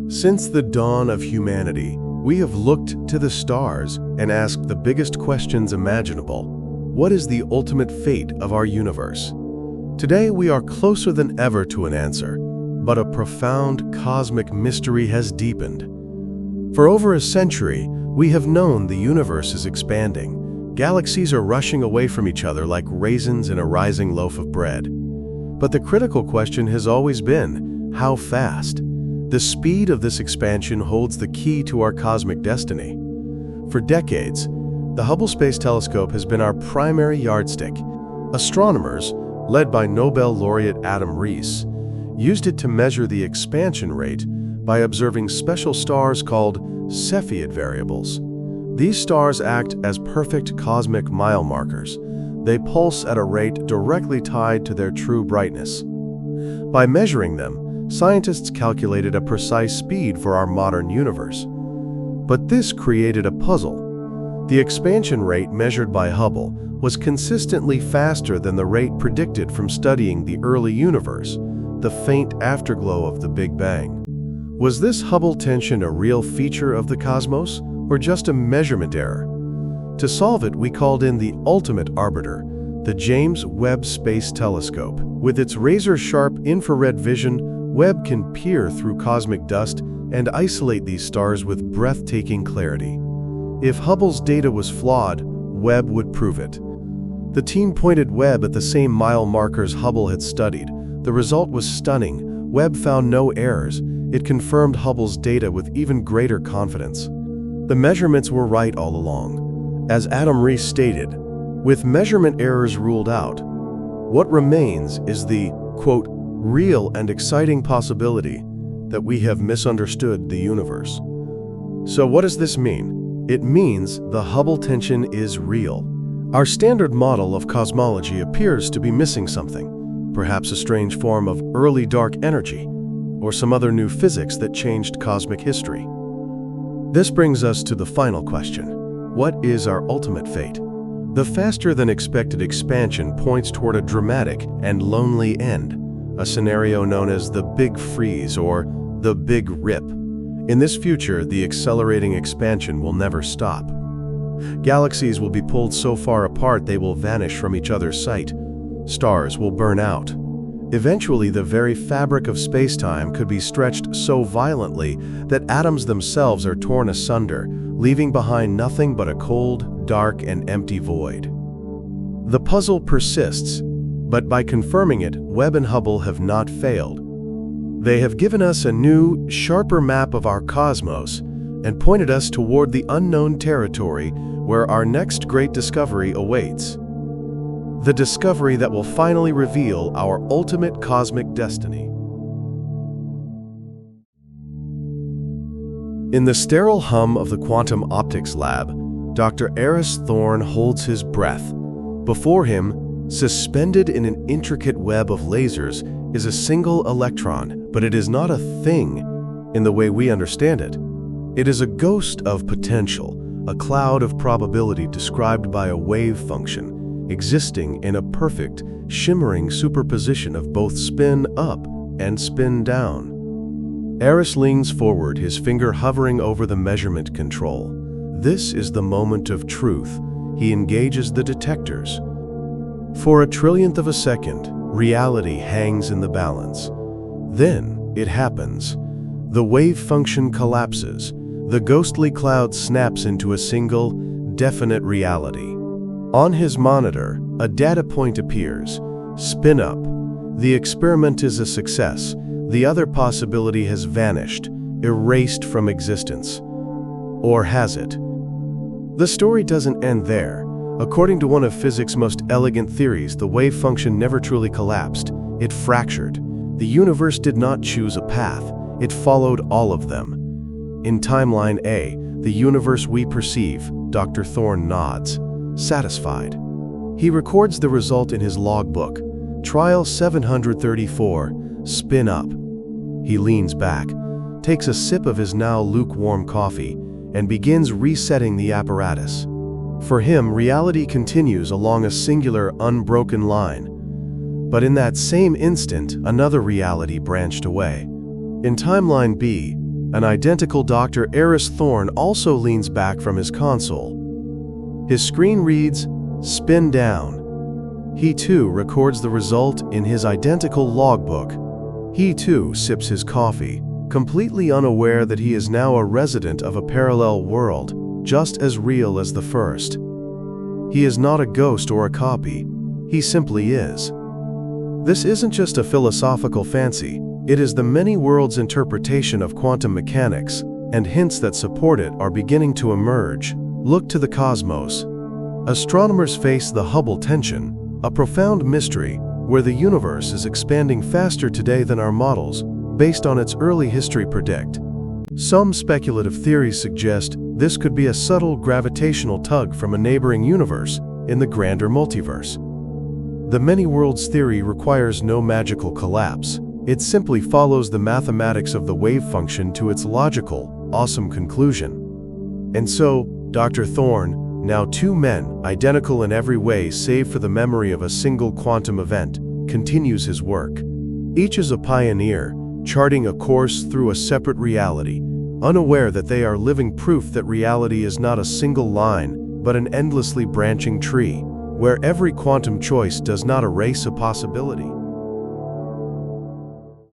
Since the dawn of humanity, we have looked to the stars and asked the biggest questions imaginable. What is the ultimate fate of our universe? Today we are closer than ever to an answer, but a profound cosmic mystery has deepened. For over a century, we have known the universe is expanding. Galaxies are rushing away from each other like raisins in a rising loaf of bread. But the critical question has always been, how fast? The speed of this expansion holds the key to our cosmic destiny. For decades, the Hubble Space Telescope has been our primary yardstick. Astronomers, led by Nobel laureate Adam Rees, used it to measure the expansion rate by observing special stars called Cepheid variables. These stars act as perfect cosmic mile markers. They pulse at a rate directly tied to their true brightness. By measuring them, scientists calculated a precise speed for our modern universe. But this created a puzzle. The expansion rate measured by Hubble was consistently faster than the rate predicted from studying the early universe, the faint afterglow of the Big Bang. Was this Hubble tension a real feature of the cosmos, or just a measurement error? To solve it, we called in the ultimate arbiter, the James Webb Space Telescope. With its razor-sharp infrared vision, Webb can peer through cosmic dust and isolate these stars with breathtaking clarity. If Hubble's data was flawed, Webb would prove it. The team pointed Webb at the same mile markers Hubble had studied. The result was stunning. Webb found no errors. It confirmed Hubble's data with even greater confidence. The measurements were right all along. As Adam Rees stated, with measurement errors ruled out, what remains is the, quote, real and exciting possibility that we have misunderstood the universe. So what does this mean? It means the Hubble tension is real. Our standard model of cosmology appears to be missing something, perhaps a strange form of early dark energy, or some other new physics that changed cosmic history. This brings us to the final question. What is our ultimate fate? The faster-than-expected expansion points toward a dramatic and lonely end, a scenario known as the Big Freeze or the Big Rip. In this future, the accelerating expansion will never stop. Galaxies will be pulled so far apart they will vanish from each other's sight. Stars will burn out. Eventually, the very fabric of space-time could be stretched so violently that atoms themselves are torn asunder, leaving behind nothing but a cold, dark, and empty void. The puzzle persists, but by confirming it, Webb and Hubble have not failed. They have given us a new, sharper map of our cosmos and pointed us toward the unknown territory where our next great discovery awaits. The discovery that will finally reveal our ultimate cosmic destiny. In the sterile hum of the quantum optics lab, Dr. Eris Thorne holds his breath. Before him, suspended in an intricate web of lasers, is a single electron, but it is not a thing in the way we understand it. It is a ghost of potential, a cloud of probability described by a wave function, existing in a perfect, shimmering superposition of both spin up and spin down. Eris leans forward, his finger hovering over the measurement control. This is the moment of truth. He engages the detectors. For a trillionth of a second, reality hangs in the balance. Then it happens. The wave function collapses. The ghostly cloud snaps into a single, definite reality. On his monitor, a data point appears. Spin up. The experiment is a success. The other possibility has vanished, erased from existence. Or has it? The story doesn't end there. According to one of physics' most elegant theories, the wave function never truly collapsed. It fractured. The universe did not choose a path. It followed all of them. In timeline A, the universe we perceive, Dr. Thorne nods, satisfied. He records the result in his logbook. Trial 734, spin up. He leans back, takes a sip of his now lukewarm coffee, and begins resetting the apparatus. For him, reality continues along a singular, unbroken line. But in that same instant, another reality branched away. In timeline B, an identical Dr. Eris Thorne also leans back from his console. His screen reads, "Spin down." He too records the result in his identical logbook. He too sips his coffee, completely unaware that he is now a resident of a parallel world, just as real as the first. He is not a ghost or a copy, he simply is. This isn't just a philosophical fancy, it is the many worlds interpretation of quantum mechanics, and hints that support it are beginning to emerge. Look to the cosmos. Astronomers face the Hubble Tension, a profound mystery where the universe is expanding faster today than our models, based on its early history predict. Some speculative theories suggest this could be a subtle gravitational tug from a neighboring universe in the grander multiverse. The many worlds theory requires no magical collapse. It simply follows the mathematics of the wave function to its logical, awesome conclusion. And so, Dr. Thorne, now two men, identical in every way save for the memory of a single quantum event, continues his work. Each is a pioneer, charting a course through a separate reality, unaware that they are living proof that reality is not a single line, but an endlessly branching tree, where every quantum choice does not erase a possibility.